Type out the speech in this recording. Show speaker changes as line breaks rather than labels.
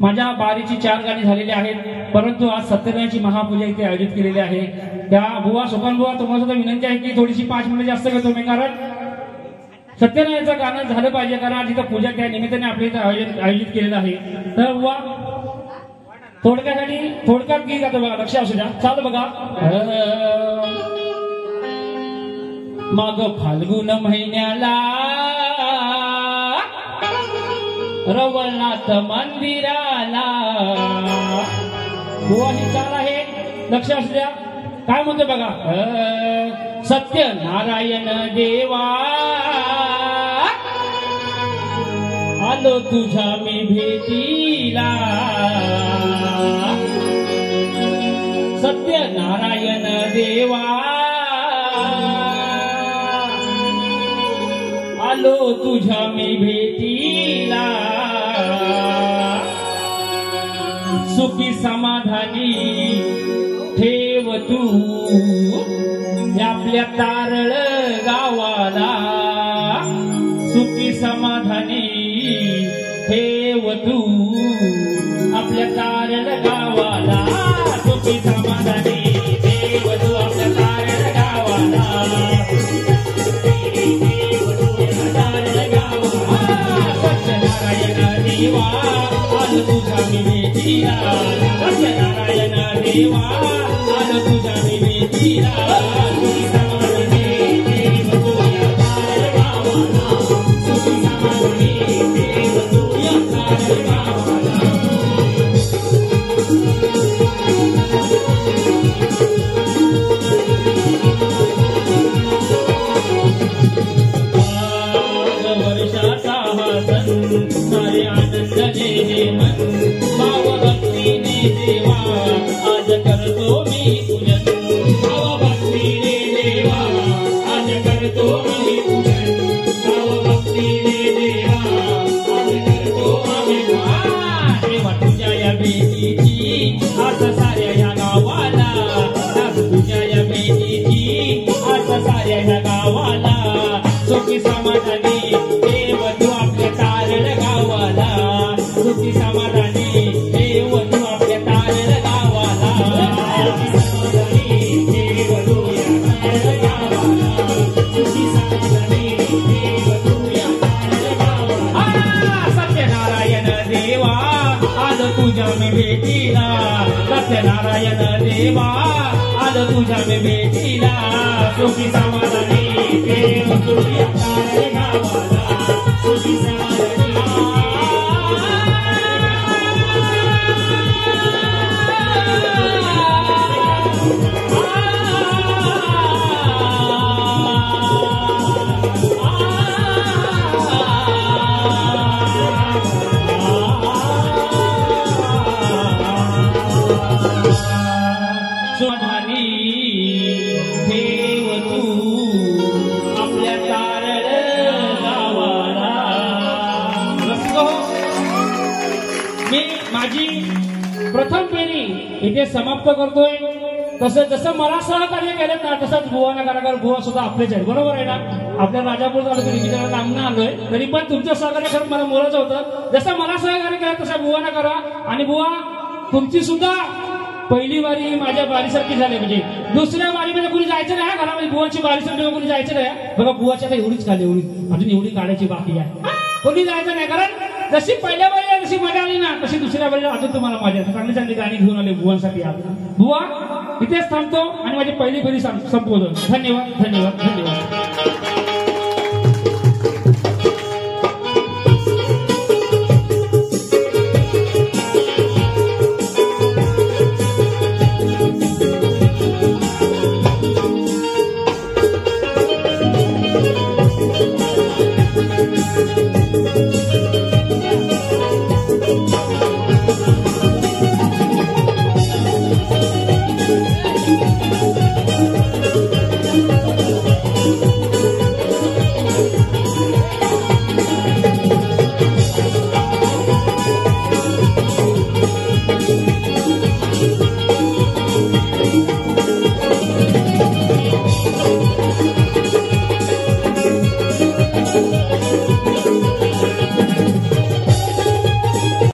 माझ्या बारीची 4 गाणी झालेली आहेत, परंतु आज सत्यनारायणाची महापूजा इथे आयोजित केलेली आहे। त्या बुवा सोपान बुवा तुम्हाला सुद्धा विनंती आहे की थोडीशी 5 मिनिटं जास्त घेतो मी, कारण सत्यनारायणाचं गाणं झालं पाहिजे, कारण आज इथं पूजा त्या निमित्ताने आपल्या इथं आयोजित केलेलं आहे। तर बुवा थोडक्यात गीत गातो बघा, लक्ष असू द्या, चाल बघा। माग फाल्गुन महिन्याला रवळनाथ मंदिराला, बुवा ही चाल आहे, लक्ष असू द्या, काय म्हणतो बघा। सत्यनारायण देवा आलो तुझ्या मी भेटीला, सत्यनारायण देवा आलो तुझ्या मी भेटीला, सुखी समाधानी ठेव तू आपल्या तारळ गावाला, सुखी समाधानी ठेव तू आपल्या तारळ गावाला, सुखी समाधानी ठेव तू आपल्या तारळ गावाला, तारळ गावाला। सत्यनारायण देवा आलो तुझ्या मी भेटीला, सत्यनारायण देवा आलो तुझ्या मी भेटीला, सुखी समाधानी ठेव तू या तारळ गावाला, सुखी समाधानी ठेव तू या तारळ गावाला। वर्षाचा हा सण सारे आनंद जे मन, भाव भक्तीने देवा आज करतो मी पूजन, भाव भक्तीने देवा आज करतो मी पूजन, भाव भक्तीने देवा आज करतो आम्ही पूजन। देवा तुझ्या या भेटीची आज साऱ्या या गावाला, तुझ्या या भेटीची आज साऱ्या या गावाला, सुखी समाधानी देव तू आपल्या तारळ गावाला, सुखी समाधानी देव तू आपल्या तारळ गावाला, सुखी समाधानी देव तू या तारळ गावाला, सुखी समाधानी देव तू या तारळ गावाला। सत्यनारायण देवा आज तुझ्या मी भेटीला, सत्यनारायण देवा आज तुझ्या मी भेटीला, सुखी समाधानी देव तू या तारळ गावाला, सुखी समाधानी। समाधानी देव तू आपल्या तारळ गावाला। मी माझी प्रथम फेरी इथे समाप्त करतोय। तसं जसं मला सहकार्य केलं ना तसंच बुवाना कलाकार बुवा सुद्धा आपलेच आहेत, बरोबर आहे ना। आपल्या राजापूर तालुक्यात लांबून आलोय तरी पण तुमचं सहकार्य करत मला मोलाचं होतं। जसं मला सहकार्य केलं तसं बुवाना करा। आणि बुवा तुमची सुद्धा पहिली वारी माझ्या बारीसारखी झाली, म्हणजे दुसऱ्या वारीमध्ये कुणी जायचं नाही घरामध्ये, बुवाची बारीसारखी कुणी जायचं नाही बघा। बुवाची आता एवढीच खाली, अजून एवढी काढायची बाकी आहे, कोणी जायचं नाही। कारण जशी पहिल्या वारीला जशी मजा आली ना तशी दुसऱ्या वारीला अजून तुम्हाला मजा येते। चांगली चांगली गाणी घेऊन आले बुवांसाठी आज। बुवा इथेच थांबतो आणि माझी पहिली फेरी संपवतो। धन्यवाद धन्यवाद धन्यवाद।